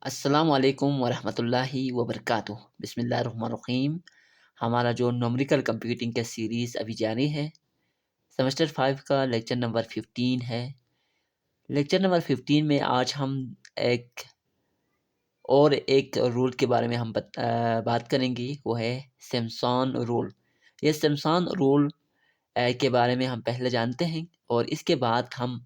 अस्सलामुअलैकुम वरहमतुल्लाहि वबरकातुह। बिस्मिल्लाहिर्रहमानिर्रहीम। हमारा जो न्यूमेरिकल कंप्यूटिंग का सीरीज़ अभी जारी है, सेमेस्टर 5 का लेक्चर नंबर 15 है। लेक्चर नंबर 15 में आज हम एक रूल के बारे में बात करेंगे, वो है सिम्पसन रूल। ये सिम्पसन रूल के बारे में हम पहले जानते हैं और इसके बाद हम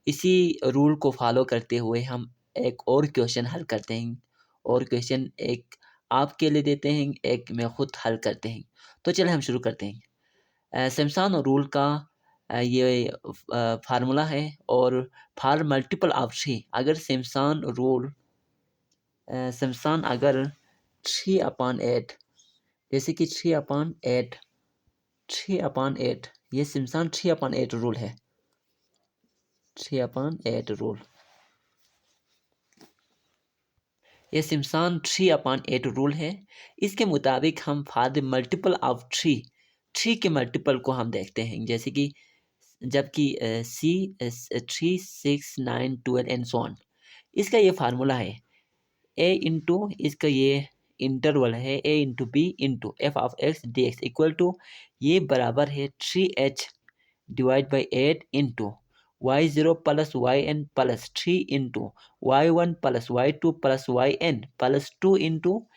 इसी रूल को फॉलो करते हुए हम एक और क्वेश्चन हल करते हैं और क्वेश्चन एक आपके लिए देते हैं, एक मैं खुद हल करते हैं। तो चलिए हम शुरू करते हैं। सिम्पसन रूल का ये फार्मूला है और फॉर मल्टीपल ऑफ थ्री, अगर सिम्पसन अगर 3/8, जैसे कि 3/8 ये सिम्पसन 3/8 रूल है। 3/8 रूल, ये सिम्पसन 3/8 रूल है। इसके मुताबिक हम for the multiple of three के मल्टीपल को हम देखते हैं, जैसे कि जबकि सी 3, 6, 9, 12 एंड सो ऑन। इसका ये फार्मूला है ए इंटू इसका ये इंटरवल है a into b into f of x d x equal to ये बराबर है 3h divide by 8 into y0 plus yn plus 3 into y1 plus y2 plus yn plus 2 into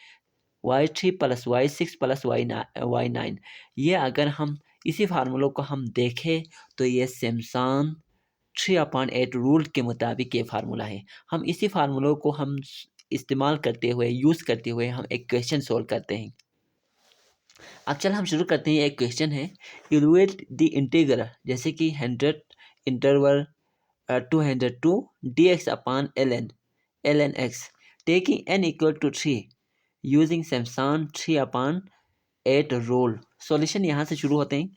y3 plus y6 plus y9। ये अगर हम इसी फार्मूलों को हम देखें तो ये सिम्पसन 3/8 रूल के मुताबिक ये फार्मूला है। हम इसी फार्मूलों को हम इस्तेमाल करते हुए यूज़ करते हुए हम एक क्वेश्चन सोल्व करते हैं। अब चल हम शुरू करते हैं। एक क्वेश्चन है, इवेलुएट द इंटीग्रल, जैसे कि 100 interval 202 dx upon ln x taking n equal to 3 using Simpson 3/8 rule. Solution यहाँ से शुरू होते हैं।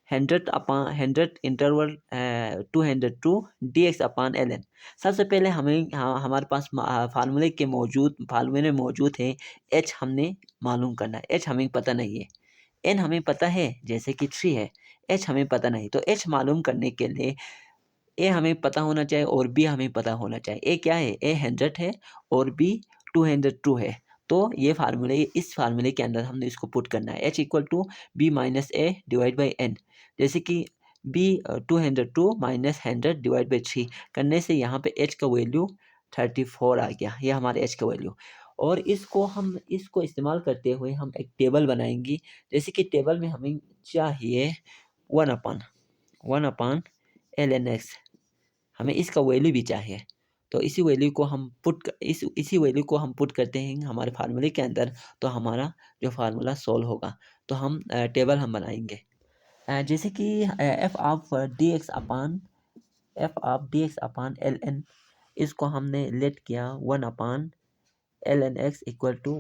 100 इंटरवल 202 dx upon ln। सबसे पहले हमारे पास फार्मूले मौजूद है h हमने मालूम करना है। h हमें पता नहीं है, n हमें पता है जैसे कि 3 है, h हमें पता नहीं। तो h मालूम करने के लिए ए हमें पता होना चाहिए और बी हमें पता होना चाहिए। ए क्या है? ए 100 है और बी 202 है। तो इस फार्मूले के अंदर हमने इसको पुट करना है, h equal to b minus a divide by n. जैसे कि बी 202 माइनस 100 डिवाइड बाई 3 करने से यहाँ पे h का वैल्यू 34 आ गया। ये हमारे h का वैल्यू। और इसको इस्तेमाल करते हुए हम एक टेबल बनाएंगे। जैसे कि टेबल में हमें चाहिए 1/1 ln x, हमें इसका वैल्यू भी चाहिए। तो इसी वैल्यू को हम पुट करते हैं हमारे फार्मूले के अंदर, तो हमारा जो फार्मूला सॉल्व होगा। तो हम टेबल हम बनाएंगे। जैसे कि f of d x upon l n, इसको हमने लेट किया 1/ln x equal to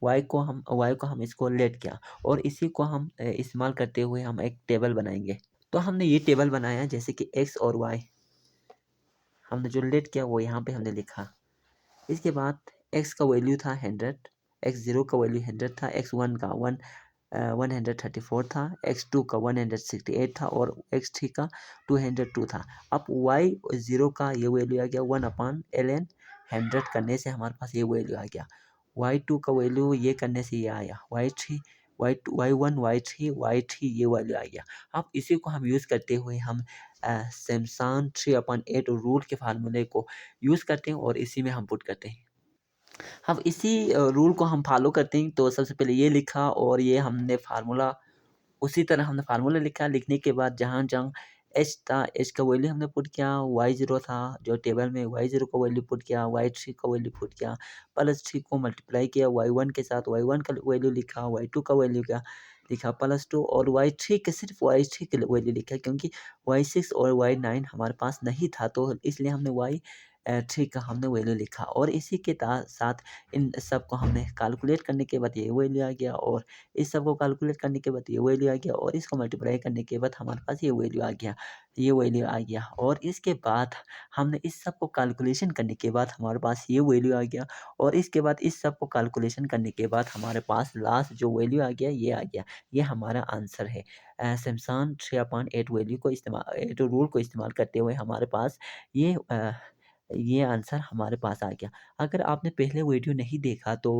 Y को हम इसको लेट किया और इसी को हम इस्तेमाल करते हुए हम एक टेबल बनाएंगे। तो हमने ये टेबल बनाया, जैसे कि x और y हमने जो लेट किया वो यहाँ पे हमने लिखा। इसके बाद x का वैल्यू था 100, x0 का वैल्यू 100 था, x1 का 134 था, x2 का 168 था और x3 का 202 था। अब y0 का ये वैल्यू आ गया 1/ln 100 करने से हमारे पास ये वैल्यू आ गया। y2 का वैल्यू ये करने से ये आया, y1 y3 ये वैल्यू आ गया। अब इसी को हम यूज़ करते हुए हम सिम्पसन 3/8 रूल के फार्मूले को यूज़ करते हैं और इसी में हम पुट करते हैं। हम इसी रूल को हम फॉलो करते हैं। तो सबसे पहले ये लिखा और ये हमने फार्मूला उसी तरह हमने फार्मूला लिखा। लिखने के बाद जहाँ जहाँ एच था, एच का वैल्यू हमने पुट किया। y0 था जो टेबल में, y0 का वैल्यू पुट किया, y3 का वैल्यू पुट किया, प्लस 3 को मल्टीप्लाई किया y1 के साथ, y1 का वैल्यू लिखा, y2 का वैल्यू लिखा प्लस 2 और y3 के सिर्फ y3 के वैल्यू लिखा, क्योंकि y6 और y9 हमारे पास नहीं था, तो इसलिए हमने y3 का हमने वैल्यू लिखा। और इसी के साथ इन सब को हमने कैलकुलेट करने के बाद ये वैल्यू आ गया और इस सब को कैलकुलेट करने के बाद ये वैल्यू आ गया और इसको मल्टीप्लाई करने के बाद हमारे पास ये वैल्यू आ गया और इसके बाद हमने इस सब को कैलकुलेशन करने के बाद हमारे पास ये वैल्यू आ गया और इसके बाद इस सब को कैलकुलेशन करने के बाद हमारे पास लास्ट जो वैल्यू आ गया ये आ गया। ये हमारा आंसर है। सिम्पसन 3/8 वैल्यू को रूल को इस्तेमाल करते हुए हमारे पास ये ये आंसर हमारे पास आ गया। अगर आपने पहले वीडियो नहीं देखा तो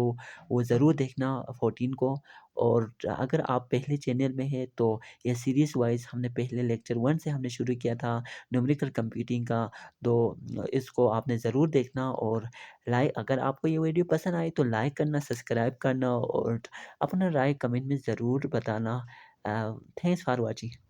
वो ज़रूर देखना 14 को, और अगर आप पहले चैनल में हैं तो ये सीरीज़ वाइज़ हमने पहले लेक्चर 1 से हमने शुरू किया था न्यूमेरिकल कंप्यूटिंग का। तो इसको आपने ज़रूर देखना, और लाइक अगर आपको ये वीडियो पसंद आई तो लाइक करना, सब्सक्राइब करना और अपना राय कमेंट में ज़रूर बताना। Thanks for watching.